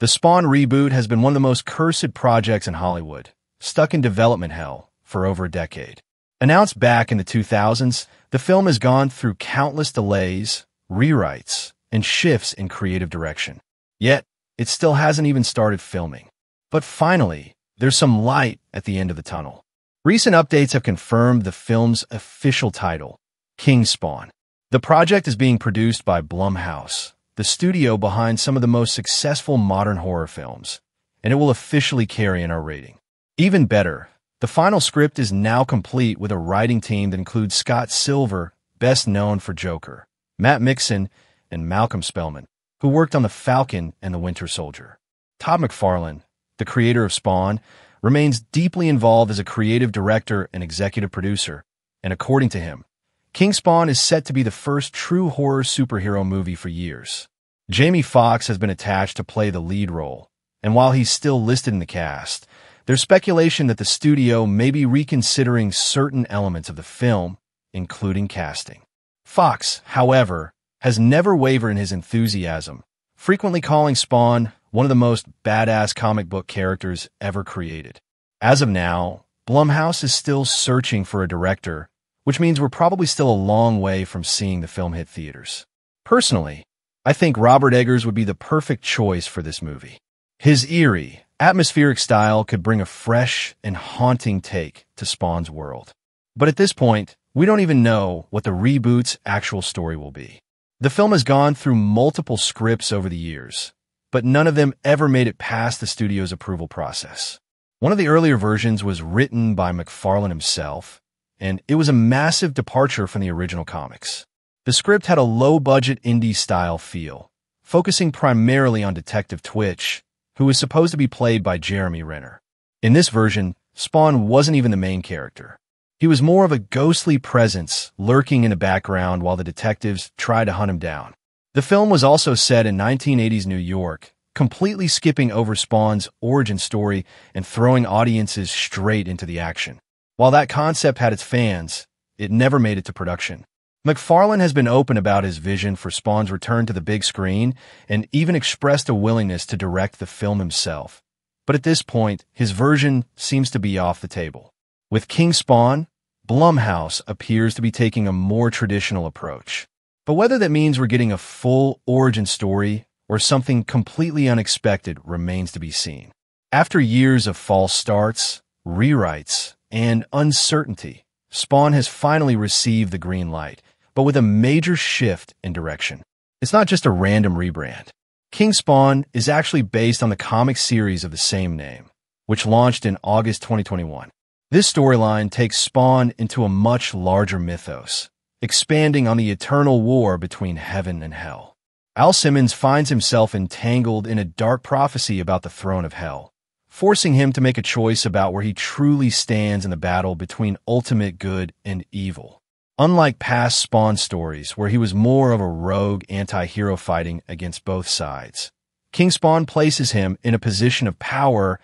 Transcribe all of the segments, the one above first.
The Spawn reboot has been one of the most cursed projects in Hollywood, stuck in development hell for over a decade. Announced back in the 2000s, the film has gone through countless delays, rewrites, and shifts in creative direction. Yet, it still hasn't even started filming. But finally, there's some light at the end of the tunnel. Recent updates have confirmed the film's official title, King Spawn. The project is being produced by Blumhouse, the studio behind some of the most successful modern horror films, and it will officially carry an R rating. Even better, the final script is now complete with a writing team that includes Scott Silver, best known for Joker, Matt Mixon, and Malcolm Spellman, who worked on The Falcon and The Winter Soldier. Todd McFarlane, the creator of Spawn, remains deeply involved as a creative director and executive producer, and according to him, King Spawn is set to be the first true horror superhero movie for years. Jamie Foxx has been attached to play the lead role, and while he's still listed in the cast, there's speculation that the studio may be reconsidering certain elements of the film, including casting. Foxx, however, has never wavered in his enthusiasm, frequently calling Spawn one of the most badass comic book characters ever created. As of now, Blumhouse is still searching for a director, which means we're probably still a long way from seeing the film hit theaters. Personally, I think Robert Eggers would be the perfect choice for this movie. His eerie, atmospheric style could bring a fresh and haunting take to Spawn's world. But at this point, we don't even know what the reboot's actual story will be. The film has gone through multiple scripts over the years, but none of them ever made it past the studio's approval process. One of the earlier versions was written by McFarlane himself, and it was a massive departure from the original comics. The script had a low-budget indie-style feel, focusing primarily on Detective Twitch, who was supposed to be played by Jeremy Renner. In this version, Spawn wasn't even the main character. He was more of a ghostly presence lurking in the background while the detectives tried to hunt him down. The film was also set in 1980s New York, completely skipping over Spawn's origin story and throwing audiences straight into the action. While that concept had its fans, it never made it to production. McFarlane has been open about his vision for Spawn's return to the big screen and even expressed a willingness to direct the film himself. But at this point, his version seems to be off the table. With King Spawn, Blumhouse appears to be taking a more traditional approach. But whether that means we're getting a full origin story or something completely unexpected remains to be seen. After years of false starts, rewrites, and uncertainty, Spawn has finally received the green light, but with a major shift in direction. It's not just a random rebrand. King Spawn is actually based on the comic series of the same name, which launched in August 2021. This storyline takes Spawn into a much larger mythos, expanding on the eternal war between heaven and hell. Al Simmons finds himself entangled in a dark prophecy about the throne of hell, forcing him to make a choice about where he truly stands in the battle between ultimate good and evil. Unlike past Spawn stories, where he was more of a rogue anti-hero fighting against both sides, King Spawn places him in a position of power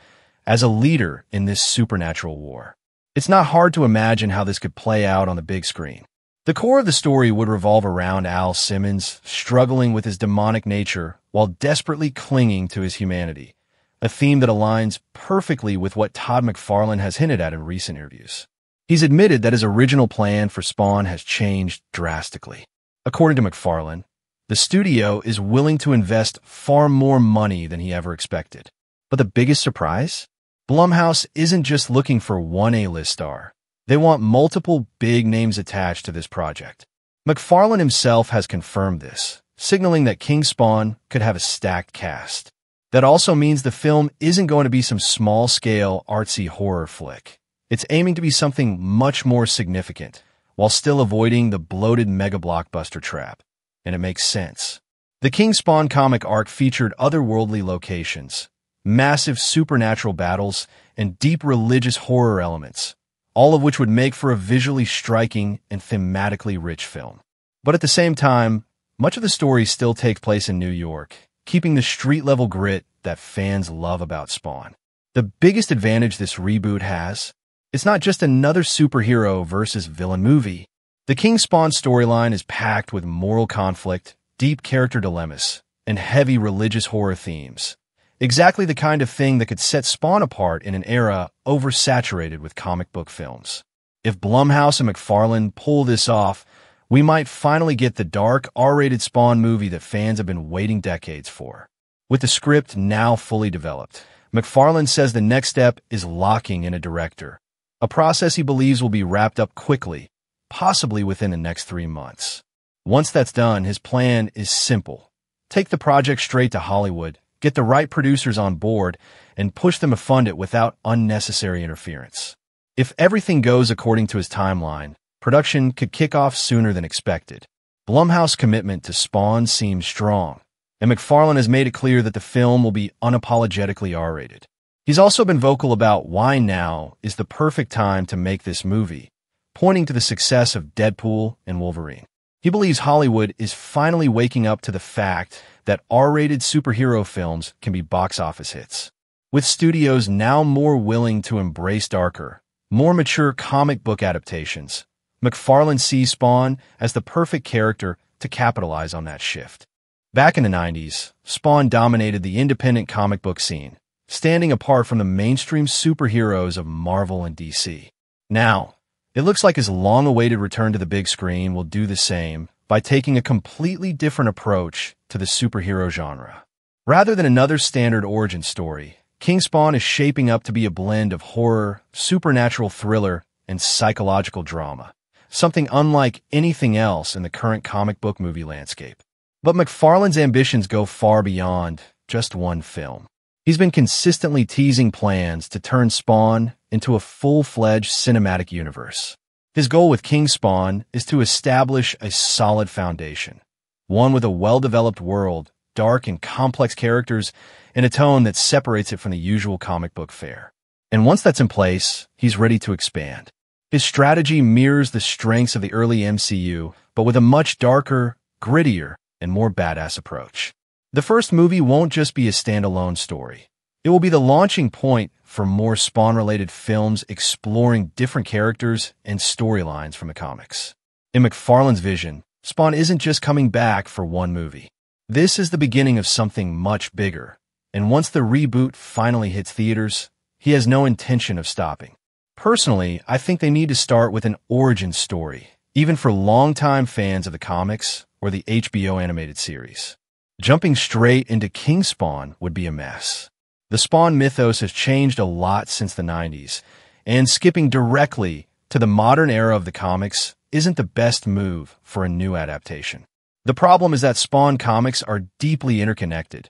as a leader in this supernatural war. It's not hard to imagine how this could play out on the big screen. The core of the story would revolve around Al Simmons struggling with his demonic nature while desperately clinging to his humanity, a theme that aligns perfectly with what Todd McFarlane has hinted at in recent interviews. He's admitted that his original plan for Spawn has changed drastically. According to McFarlane, the studio is willing to invest far more money than he ever expected. But the biggest surprise? Blumhouse isn't just looking for one A-list star. They want multiple big names attached to this project. McFarlane himself has confirmed this, signaling that King Spawn could have a stacked cast. That also means the film isn't going to be some small-scale, artsy horror flick. It's aiming to be something much more significant, while still avoiding the bloated mega-blockbuster trap. And it makes sense. The King Spawn comic arc featured otherworldly locations, massive supernatural battles, and deep religious horror elements, all of which would make for a visually striking and thematically rich film. But at the same time, much of the story still takes place in New York, keeping the street-level grit that fans love about Spawn. The biggest advantage this reboot has, it's not just another superhero versus villain movie. The King Spawn storyline is packed with moral conflict, deep character dilemmas, and heavy religious horror themes, Exactly the kind of thing that could set Spawn apart in an era oversaturated with comic book films. If Blumhouse and McFarlane pull this off, we might finally get the dark, R-rated Spawn movie that fans have been waiting decades for. With the script now fully developed, McFarlane says the next step is locking in a director, a process he believes will be wrapped up quickly, possibly within the next 3 months. Once that's done, his plan is simple. Take the project straight to Hollywood, get the right producers on board, and push them to fund it without unnecessary interference. If everything goes according to his timeline, production could kick off sooner than expected. Blumhouse's commitment to Spawn seems strong, and McFarlane has made it clear that the film will be unapologetically R-rated. He's also been vocal about why now is the perfect time to make this movie, pointing to the success of Deadpool and Wolverine. He believes Hollywood is finally waking up to the fact that R-rated superhero films can be box office hits. With studios now more willing to embrace darker, more mature comic book adaptations, McFarlane sees Spawn as the perfect character to capitalize on that shift. Back in the 90s, Spawn dominated the independent comic book scene, standing apart from the mainstream superheroes of Marvel and DC. Now, it looks like his long-awaited return to the big screen will do the same by taking a completely different approach to the superhero genre. Rather than another standard origin story, King Spawn is shaping up to be a blend of horror, supernatural thriller, and psychological drama, something unlike anything else in the current comic book movie landscape. But McFarlane's ambitions go far beyond just one film. He's been consistently teasing plans to turn Spawn into a full-fledged cinematic universe. His goal with King Spawn is to establish a solid foundation, one with a well-developed world, dark and complex characters, and a tone that separates it from the usual comic book fare. And once that's in place, he's ready to expand. His strategy mirrors the strengths of the early MCU, but with a much darker, grittier, and more badass approach. The first movie won't just be a standalone story. It will be the launching point for more Spawn-related films exploring different characters and storylines from the comics. In McFarlane's vision, Spawn isn't just coming back for one movie. This is the beginning of something much bigger, and once the reboot finally hits theaters, he has no intention of stopping. Personally, I think they need to start with an origin story, even for longtime fans of the comics or the HBO animated series. Jumping straight into King Spawn would be a mess. The Spawn mythos has changed a lot since the 90s, and skipping directly to the modern era of the comics isn't the best move for a new adaptation. The problem is that Spawn comics are deeply interconnected.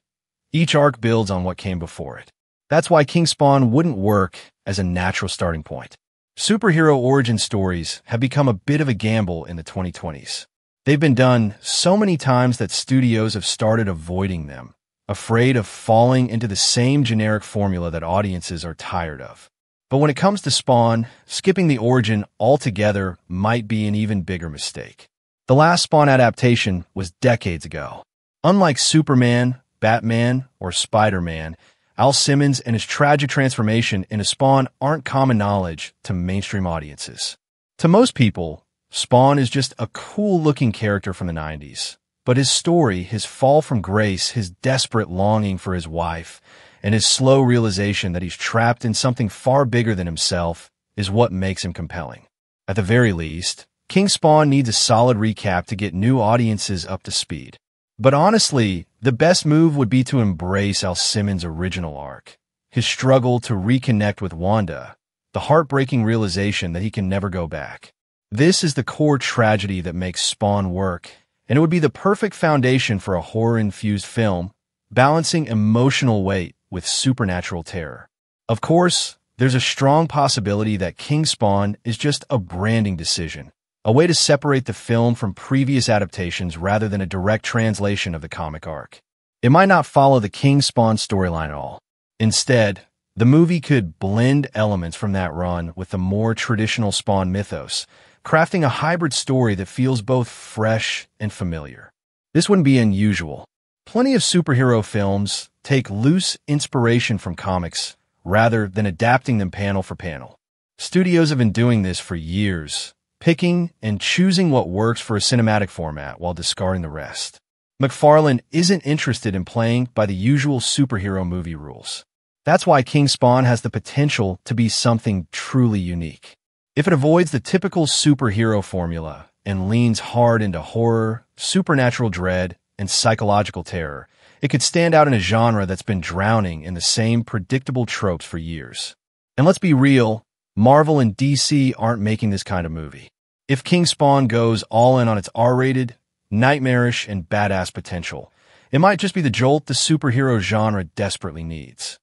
Each arc builds on what came before it. That's why King Spawn wouldn't work as a natural starting point. Superhero origin stories have become a bit of a gamble in the 2020s. They've been done so many times that studios have started avoiding them, afraid of falling into the same generic formula that audiences are tired of. But when it comes to Spawn, skipping the origin altogether might be an even bigger mistake. The last Spawn adaptation was decades ago. Unlike Superman, Batman, or Spider-Man, Al Simmons and his tragic transformation into Spawn aren't common knowledge to mainstream audiences. To most people, Spawn is just a cool-looking character from the 90s. But his story, his fall from grace, his desperate longing for his wife, and his slow realization that he's trapped in something far bigger than himself is what makes him compelling. At the very least, King Spawn needs a solid recap to get new audiences up to speed. But honestly, the best move would be to embrace Al Simmons' original arc, his struggle to reconnect with Wanda, the heartbreaking realization that he can never go back. This is the core tragedy that makes Spawn work, and it would be the perfect foundation for a horror-infused film, balancing emotional weight with supernatural terror. Of course, there's a strong possibility that King Spawn is just a branding decision, a way to separate the film from previous adaptations rather than a direct translation of the comic arc. It might not follow the King Spawn storyline at all. Instead, the movie could blend elements from that run with the more traditional Spawn mythos, crafting a hybrid story that feels both fresh and familiar. This wouldn't be unusual. Plenty of superhero films take loose inspiration from comics rather than adapting them panel for panel. Studios have been doing this for years, picking and choosing what works for a cinematic format while discarding the rest. McFarlane isn't interested in playing by the usual superhero movie rules. That's why King Spawn has the potential to be something truly unique. If it avoids the typical superhero formula and leans hard into horror, supernatural dread, and psychological terror, it could stand out in a genre that's been drowning in the same predictable tropes for years. And let's be real, Marvel and DC aren't making this kind of movie. If King Spawn goes all in on its R-rated, nightmarish, and badass potential, it might just be the jolt the superhero genre desperately needs.